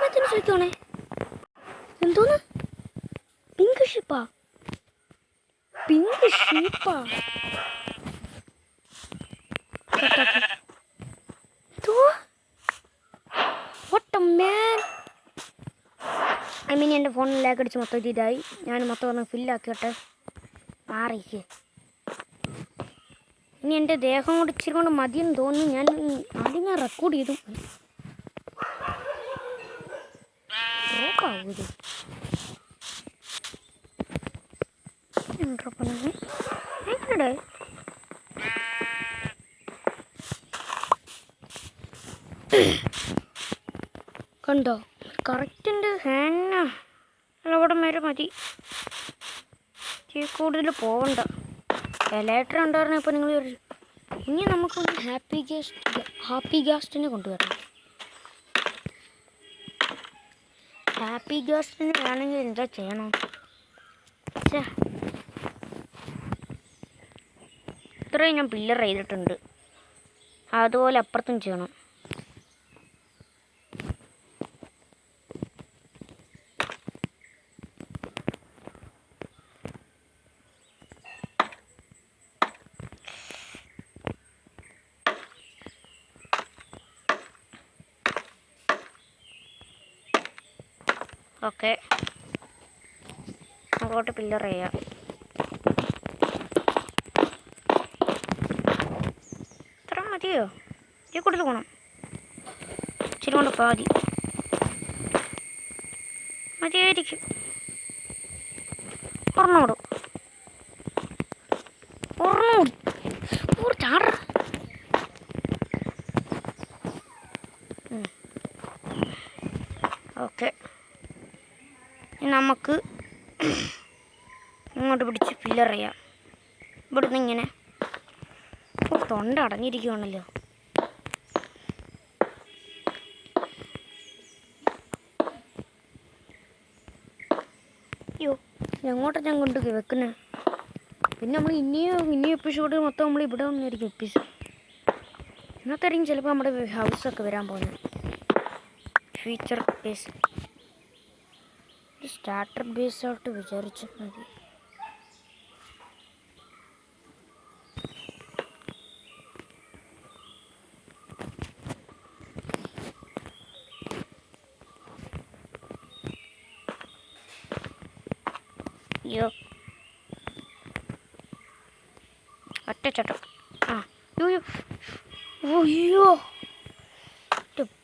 എല്ലാത്തിനും ചോദിക്കണേ. എന്തോന്ന് പിങ്ക് ഷിപ്പാ? പിങ്ക് ഷീപ്പാ? ഐ മീൻ എൻ്റെ ഫോണിൽ ലാഗ് അടിച്ച് മൊത്തം ഇതായി. ഞാൻ മൊത്തം ഒന്ന് ഫില്ലാക്കിയോട്ടെ. മാറിക്ക്. ഇനി എൻ്റെ ദേഹം കൊണ്ട് ഇച്ചിരി കൊണ്ട് മതിയെന്ന് തോന്നുന്നു. ആദ്യം ഞാൻ റെക്കോർഡ് ചെയ്തു. എങ്ങനെടേ കണ്ടോ? കറക്റ്റിൻ്റെ ഹാങ്ങ അവിടെ വരെ മതി. കൂടുതൽ പോവണ്ട. എലേറ്റർ ഉണ്ടായിരുന്നു. ഇപ്പോൾ നിങ്ങൾ ഇനി നമുക്കൊന്ന് ഹാപ്പി ഗാസ്റ്റിനെ കൊണ്ടുവരണം. ഹാപ്പി ഗാസ്റ്റിന് വേണമെങ്കിൽ എന്താ ചെയ്യണം? ഇത്രയും ഞാൻ പില്ലർ ചെയ്തിട്ടുണ്ട്. അതുപോലെ അപ്പുറത്തും ചെയ്യണം. ഓക്കെ, അങ്ങോട്ട് പില്ലർ ചെയ്യാം. ഇത്ര മതിയോ? ഇതിൽ കൂടുതൽ പോകണം. ഇച്ചിരി കൊണ്ട് പാതി മതിയായിരിക്കും. ഒരെണ്ണോടും ചാട. ഓക്കെ, നമുക്ക് ഇങ്ങോട്ട് പിടിച്ച് ഫില്ലർ ചെയ്യാം. ഇവിടുന്ന് ഇങ്ങനെ. തൊണ്ട അടഞ്ഞിരിക്കുവാണല്ലോ. അയ്യോ, എങ്ങോട്ടാണ് ഞാൻ കൊണ്ട് വെക്കുന്നത്? പിന്നെ നമ്മൾ ഇനിയും എപ്പിസോഡ് മൊത്തം നമ്മൾ ഇവിടെ വന്നായിരിക്കും എപ്പിസോഡ്. ഇന്നത്തായിരിക്കും ചിലപ്പോൾ നമ്മുടെ ഹൗസൊക്കെ വരാൻ പോകുന്നത്. ഫ്യൂച്ചർ ബേസ് സ്റ്റാർട്ടർ ബേസ് ആയിട്ട് വിചാരിച്ചാൽ മതി. അയ്യോ, ഒറ്റച്ചട്ടം. അയ്യോ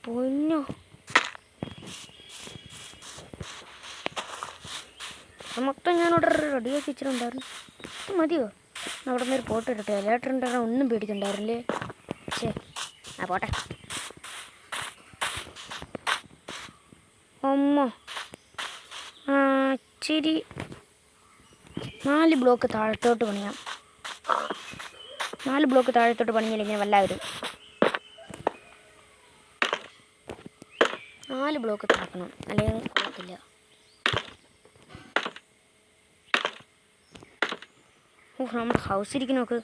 പൊന്നോ. മൊത്തം ഞാനിവിടെ റെഡിയാക്കി വെച്ചിട്ടുണ്ടായിരുന്നു. മതിയോ? അവിടെ നിന്ന് ഒരു ഫോട്ടോ ഇട്ടിട്ട് എലേറ്റർ ഉണ്ടായിരുന്ന ഒന്നും പേടിക്കണ്ടായിരുന്നില്ലേ? പോട്ടെ. അമ്മ ഇച്ചിരി 4 ബ്ലോക്ക് താഴത്തോട്ട് പണിയാം. 4 ബ്ലോക്ക് താഴത്തോട്ട് പണിയില്ലെങ്കിൽ വല്ലാവരും 4 ബ്ലോക്ക് താക്കണം, അല്ലെങ്കിൽ കുഴപ്പമില്ല. നമ്മുടെ ഹൗസ് ഇരിക്കും നോക്ക്.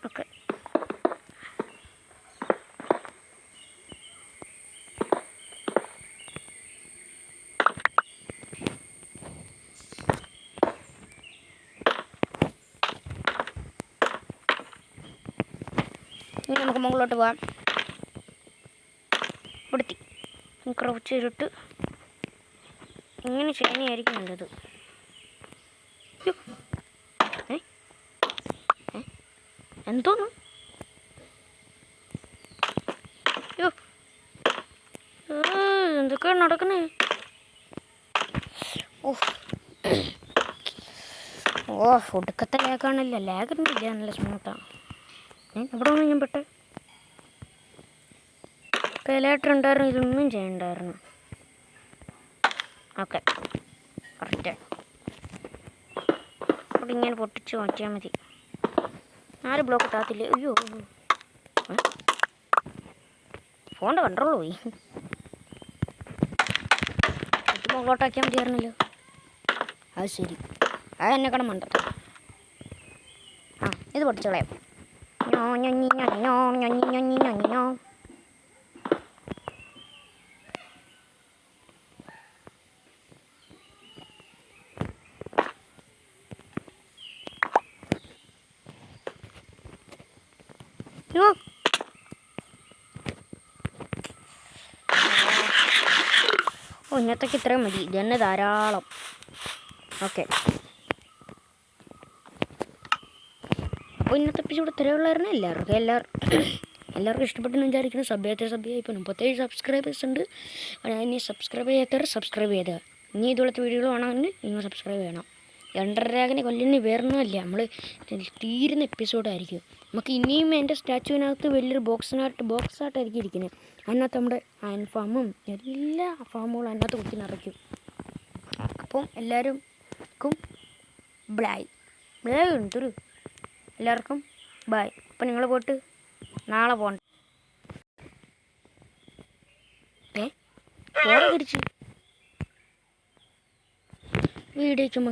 ഓക്കെ, ഇനി നമുക്ക് മുകളിലോട്ട് പോകാം. ഇവിടുത്തെ ക്രൗച്ച് ചെയ്തിട്ട് ഇങ്ങനെ ചെയ്യുന്നതായിരിക്കും നല്ലത്. എന്തോന്നു? എന്തൊക്കെയാണ് നടക്കുന്നേ? ഒടുക്കത്തെ ലാഗാണല്ലോ. ലാഗൊന്നുമില്ല, നല്ല സ്മൂത്താണ്. ഇവിടെ ഒന്നും ഞാൻ പെട്ടെ എലേറ്റർ ഉണ്ടായിരുന്നു. ഇതൊന്നും ചെയ്യണ്ടായിരുന്നു. Okay, correct. അവിടെ ഇങ്ങനെ പൊട്ടിച്ച് മാറ്റിയാൽ മതി. 4 ബ്ലോക്ക് താത്തില്ലേ? അയ്യോ, ഫോണിൻ്റെ കൺട്രോൾ പോയി. മുകളിലോട്ടാക്കിയാൽ മതിയായിരുന്നല്ലോ. അത് ശരി, അത് എന്നെ കട മണ്ടത്ത. ഇത് പൊട്ടിച്ച് കളയാം. ഞോ ഞോ ഞോ ഞോ ഞോ ഞോ ഞോ ഞോ. ഓ ഇന്നത്തേക്ക് ഇത്രയും മതി, ഇത് തന്നെ ധാരാളം. ഓക്കെ, അപ്പോൾ ഇന്നത്തെ എപ്പിസോഡ് ഇത്രയുള്ളായിരുന്നു. എല്ലാവർക്കും ഇഷ്ടപ്പെട്ടെന്ന് വിചാരിക്കുന്നു. സബ്ബായി ഇപ്പോൾ 37 സബ്സ്ക്രൈബേഴ്സ് ഉണ്ട്. ഇനി സബ്സ്ക്രൈബ് ചെയ്യാത്തവർ സബ്സ്ക്രൈബ് ചെയ്തത്. ഇനി ഇതുപോലത്തെ വീഡിയോകൾ വേണമെങ്കിൽ നിങ്ങൾ സബ്സ്ക്രൈബ് ചെയ്യണം. എൻഡർഡ്രാഗനെ കൊല്ലുന്ന വേറൊന്നുമല്ല, നമ്മൾ തീരുന്ന എപ്പിസോഡായിരിക്കും. നമുക്ക് ഇനിയും എൻ്റെ സ്റ്റാച്ചുവിനകത്ത് വലിയൊരു ബോക്സായിട്ടായിരിക്കും ഇരിക്കുന്നത്. അതിനകത്ത് നമ്മുടെ അയൺ ഫാമും എല്ലാ ഫാമുകളും അതിനകത്ത് കുത്തി നിറയ്ക്കും. അപ്പം എല്ലാവർക്കും ബ്ലായ് എന്തൊരു എല്ലാവർക്കും ബായ്. അപ്പം നിങ്ങൾ പോയിട്ട് നാളെ പോകണ്ട തിരിച്ച് വീഡിയോ ചുമ്മാ